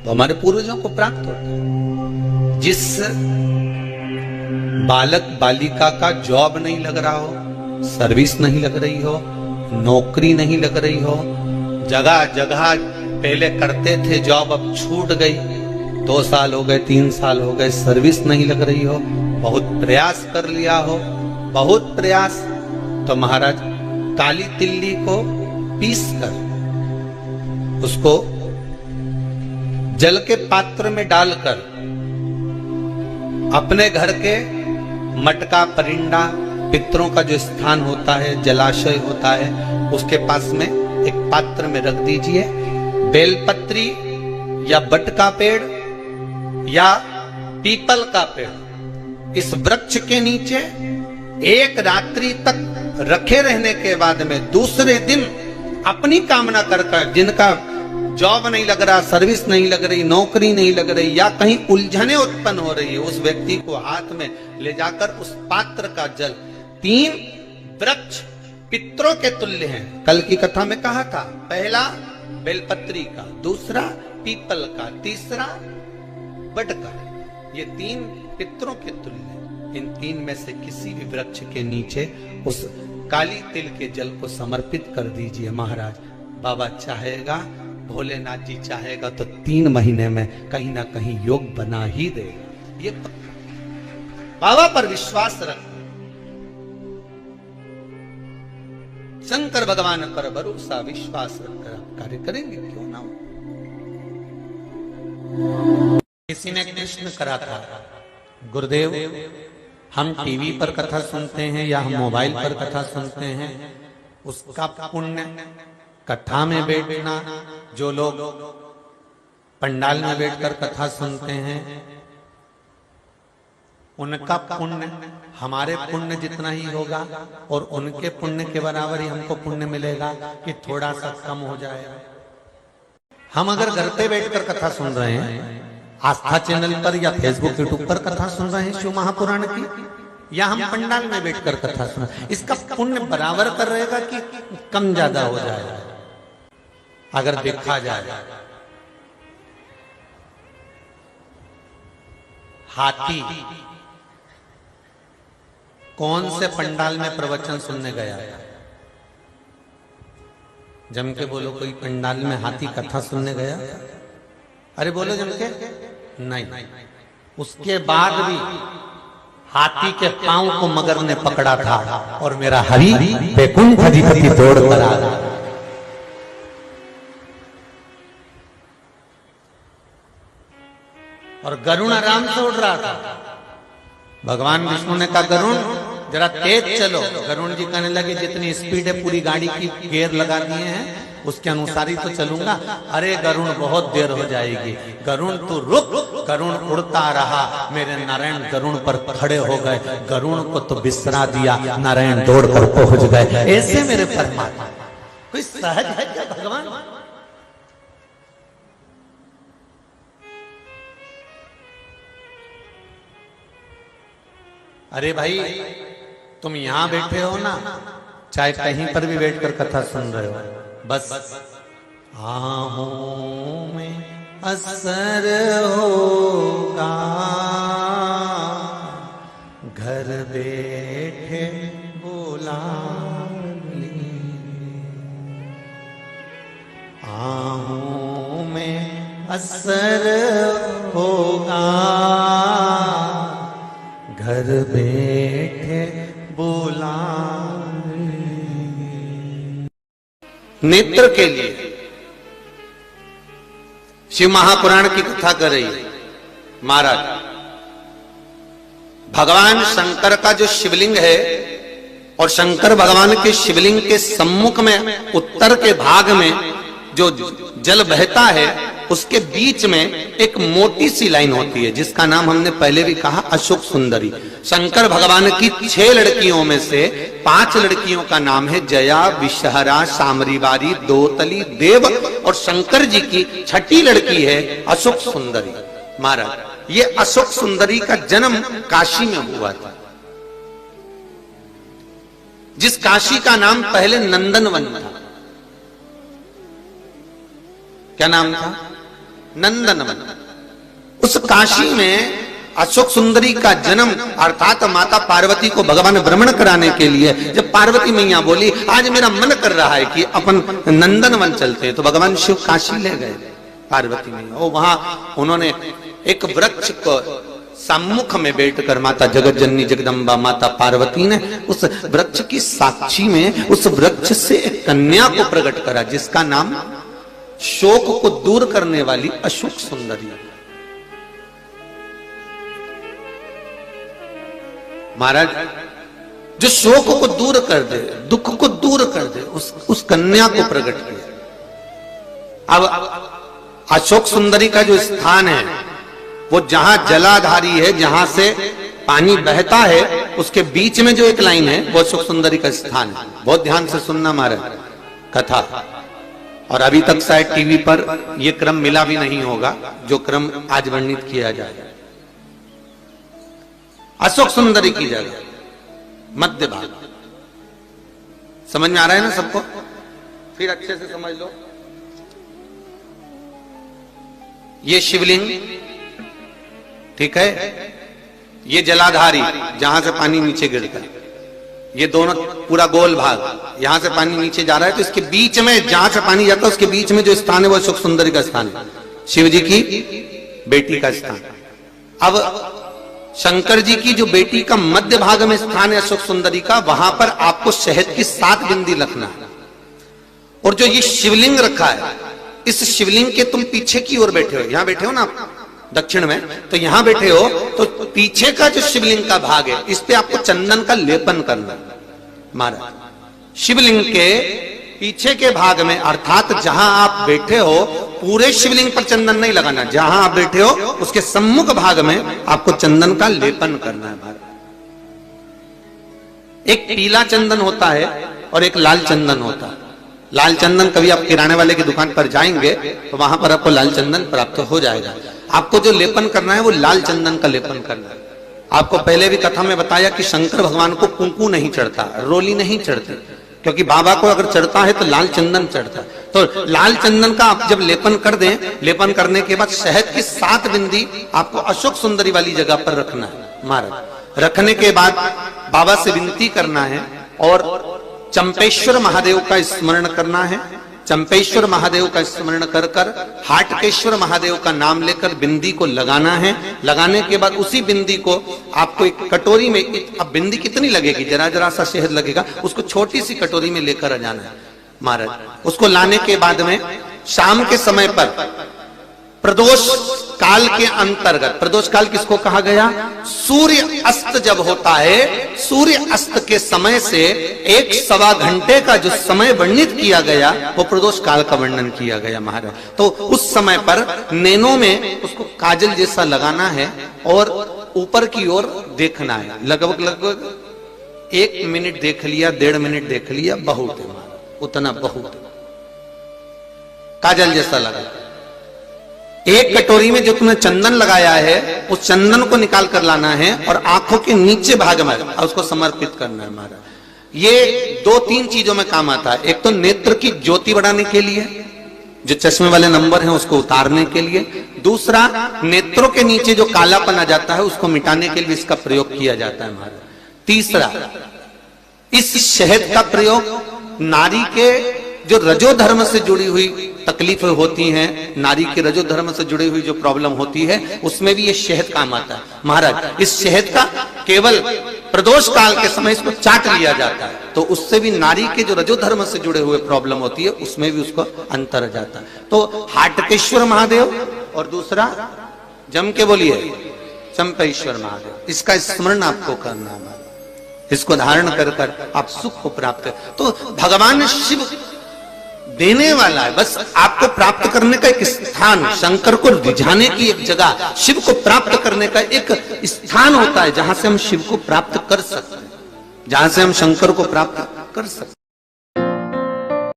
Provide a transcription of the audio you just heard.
तो हमारे पूर्वजों को प्राप्त होता है। जिस बालक बालिका का जॉब नहीं लग रहा हो, सर्विस नहीं लग रही हो, नौकरी नहीं लग रही हो, जगह जगह पहले करते थे जॉब, अब छूट गई, 2 साल हो गए, 3 साल हो गए, सर्विस नहीं लग रही हो, बहुत प्रयास कर लिया हो, बहुत प्रयास, तो महाराज काली तिल्ली को पीस कर उसको जल के पात्र में डालकर अपने घर के मटका परिंदा पितरों का जो स्थान होता है, जलाशय होता है, उसके पास में एक पात्र में रख दीजिए। बेलपत्री या बट का पेड़ या पीपल का पेड़, इस वृक्ष के नीचे एक रात्रि तक रखे रहने के बाद में दूसरे दिन अपनी कामना कर जिनका जॉब नहीं लग रहा, सर्विस नहीं लग रही, नौकरी नहीं लग रही, या कहीं उलझने उत्पन्न हो रही है, उस व्यक्ति को हाथ में ले जाकर उस पात्र का जल, 3 वृक्ष पितरों के तुल्य हैं। कल की कथा में कहा था, पहला बेलपत्री का, दूसरा पीपल का, तीसरा बट का, ये 3 पितरों के तुल्य। इन 3 में से किसी भी वृक्ष के नीचे उस काली तिल के जल को समर्पित कर दीजिए। महाराज बाबा चाहेगा, भोलेनाथ जी चाहेगा तो 3 महीने में कहीं ना कहीं योग बना ही देगा। ये बाबा पर विश्वास रख, शंकर भगवान पर भरोसा विश्वास रखकर आप कार्य करेंगे, क्यों ना हो। किसी ने प्रश्न करा था, गुरुदेव हम टीवी पर कथा सुनते हैं या हम मोबाइल पर कथा सुनते हैं, उसका पुण्य कथा में बैठना, जो लोग पंडाल में बैठकर कथा सुनते हैं उनका पुण्य हमारे पुण्य जितना ही होगा और उनके पुण्य के बराबर ही हमको पुण्य मिलेगा कि थोड़ा सा कम हो जाएगा। हम अगर घर पे बैठकर कथा सुन रहे हैं, आस्था चैनल पर या फेसबुक यूट्यूब पर कथा सुन रहे हैं शिव महापुराण की, या हम पंडाल में बैठकर कथा सुन रहे हैं, इसका पुण्य बराबर कर रहेगा कि कम ज्यादा हो जाएगा। अगर देखा जाए, हाथी कौन से पंडाल में प्रवचन सुनने गया? जम के बोलो, कोई पंडाल में हाथी कथा सुनने गया? अरे बोलो जम के, नहीं। उसके बाद भी हाथी के पांव को मगर ने पकड़ा था और मेरा हरि वैकुंठ अधिपति दौड़ कर आ गया। और गरुण आराम से उड़ रहा था। भगवान विष्णु ने कहा, गरुण जरा तेज चलो। गरुण जी कहने लगे, जितनी स्पीड है पूरी गाड़ी की गियर लगा दिए हैं, उसके अनुसार ही तो चलूंगा। अरे गरुण बहुत देर हो जाएगी, गरुण तू रुक। गरुण उड़ता रहा, मेरे नारायण गरुण पर खड़े हो गए, गरुण को तो बिसरा दिया, नारायण दौड़कर पहुंच गए। ऐसे मेरे परमात्मा कोई सहज है क्या भगवान? अरे भाई तुम यहां बैठे हो ना, चाहे कहीं पर भी बैठकर कथा सुन रहे हो, बस आहों में असर होगा, घर बैठे बुला ली, आहों में असर होगा, घर बैठे बुला। नेत्र के लिए शिव महापुराण की कथा कर रही है महाराज। भगवान शंकर का जो शिवलिंग है, और शंकर भगवान के शिवलिंग के सम्मुख में उत्तर के भाग में जो जल बहता है, उसके बीच में एक मोटी सी लाइन होती है जिसका नाम हमने पहले भी कहा, अशोक सुंदरी। शंकर भगवान की 6 लड़कियों में से 5 लड़कियों का नाम है जया, विषहरा, सामरीवारी, दोतली, देव, और शंकर जी की 6ठी लड़की है अशोक सुंदरी। महाराज ये अशोक सुंदरी का जन्म काशी में हुआ था, जिस काशी का नाम पहले नंदनवन था। क्या नाम था? नंदनवन। उस काशी में अशोक सुंदरी का जन्म अर्थात माता पार्वती को भगवान भ्रमण कराने के लिए जब पार्वती मैया बोली आज मेरा मन कर रहा है कि अपन नंदनवन चलते हैं, तो भगवान शिव काशी ले गए पार्वती मैया। और वहां उन्होंने एक वृक्ष को सम्मुख में बैठकर माता जगत जननी जगदम्बा माता पार्वती ने उस वृक्ष की साक्षी में उस वृक्ष से एक कन्या को प्रकट करा जिसका नाम शोक को दूर करने वाली अशोक सुंदरी। महाराज जो शोक को दूर कर दे, दुख को दूर कर दे, उस कन्या को प्रकट किया। अब अशोक सुंदरी का जो स्थान है वो जहां जलाधारी है, जहां से पानी बहता है, उसके बीच में जो एक लाइन है वो अशोक सुंदरी का स्थान है। बहुत ध्यान से सुनना महाराज कथा। और अभी तक शायद टीवी पर यह क्रम मिला भी नहीं होगा जो क्रम आज वर्णित किया जाए। अशोक सुंदरी की जगह मध्य भाग, समझ में आ रहा है ना सबको? फिर अच्छे से समझ लो। ये शिवलिंग, ठीक है, ये जलाधारी जहां से पानी नीचे गिरता है, ये दोनों पूरा गोल भाग, यहां से पानी नीचे जा रहा है, तो इसके बीच में जहां से पानी जाता है उसके बीच में जो स्थान है वो अशोक सुंदरी का स्थान है, शिव जी की बेटी का स्थान। अब शंकर जी की जो बेटी का मध्य भाग में स्थान है अशोक सुंदरी का, वहां पर आपको शहद की 7 बिंदी रखना है। और जो ये शिवलिंग रखा है, इस शिवलिंग के तुम पीछे की ओर बैठे हो, यहां बैठे हो ना आप दक्षिण में, तो यहां बैठे हो, तो पीछे का जो शिवलिंग का भाग है इस पे आपको चंदन का लेपन करना है महाराज। शिवलिंग के पीछे के भाग में अर्थात जहां आप बैठे हो पूरे शिवलिंग पर चंदन नहीं लगाना, जहां आप बैठे हो उसके सम्मुख भाग में आपको चंदन का लेपन करना है महाराज। एक पीला चंदन होता है और एक लाल चंदन होता है। लाल चंदन कभी आप किराने वाले की दुकान पर जाएंगे तो वहां पर आपको लाल चंदन प्राप्त हो जाएगा। आपको जो लेपन करना है वो लाल चंदन का लेपन करना है। आपको पहले भी कथा में बताया कि शंकर भगवान को कुंकू नहीं चढ़ता, रोली नहीं चढ़ती, क्योंकि बाबा को अगर चढ़ता है तो लाल चंदन चढ़ता है। तो लाल चंदन का आप जब लेपन कर दें, लेपन करने के बाद शहद की 7 बिंदी आपको अशोक सुंदरी वाली जगह पर रखना है महाराज। रखने के बाद बाबा से विनती करना है और चंपेश्वर महादेव का स्मरण करना है। चंपेश्वर महादेव का स्मरण कर कर हाटकेश्वर महादेव का नाम लेकर बिंदी को लगाना है। लगाने के बाद उसी बिंदी को आपको एक कटोरी में, अब बिंदी कितनी लगेगी, जरा जरा सा शहद लगेगा, उसको छोटी सी कटोरी में लेकर आ जाना है महाराज। उसको लाने के बाद में शाम के समय पर प्रदोष काल के अंतर्गत, प्रदोष काल किसको कहा गया? सूर्य अस्त जब होता है, सूर्य अस्त के समय से 1-1.25 घंटे का जो समय वर्णित किया गया वो प्रदोष काल का वर्णन किया गया महाराज। तो उस समय पर नैनों में उसको काजल जैसा लगाना है और ऊपर की ओर देखना है। लगभग 1 मिनट देख लिया, 1.5 मिनट देख लिया, बहुत है महाराज, उतना बहुत है। काजल जैसा लगा। एक कटोरी में जो तुमने चंदन लगाया है उस चंदन को निकाल कर लाना है और आंखों के नीचे भाग में उसको समर्पित करना है महाराज। ये 2-3 चीजों में काम आता है। एक तो नेत्र की ज्योति बढ़ाने के लिए, जो चश्मे वाले नंबर हैं उसको उतारने के लिए। दूसरा, नेत्रों के नीचे जो कालापन आ जाता है उसको मिटाने के लिए इसका प्रयोग किया जाता है महाराज। तीसरा, इस शहद का प्रयोग नारी के जो रजो धर्म से जुड़ी हुई तकलीफें होती हैं, नारी के रजो धर्म से जुड़ी हुई जो प्रॉब्लम होती है उसमें भी ये शहद काम आता है महाराज। इस शहद का केवल प्रदोष काल के समय इसको चाट लिया जाता है, तो उससे भी नारी के जो रजो धर्म से जुड़े हुए प्रॉब्लम होती है उसमें भी उसको अंतर आ जाता है। तो हाटकेश्वर महादेव और दूसरा जम के बोलिए चंपेश्वर महादेव, इसका स्मरण आपको करना है। इसको धारण कर कर आप सुख को प्राप्त कर, तो भगवान शिव देने वाला है, बस आपको प्राप्त करने का एक स्थान, शंकर को रिझाने की एक जगह, शिव को प्राप्त करने का एक स्थान होता है जहां से हम शिव को प्राप्त कर सकते हैं, जहां से हम शंकर को प्राप्त कर सकते हैं।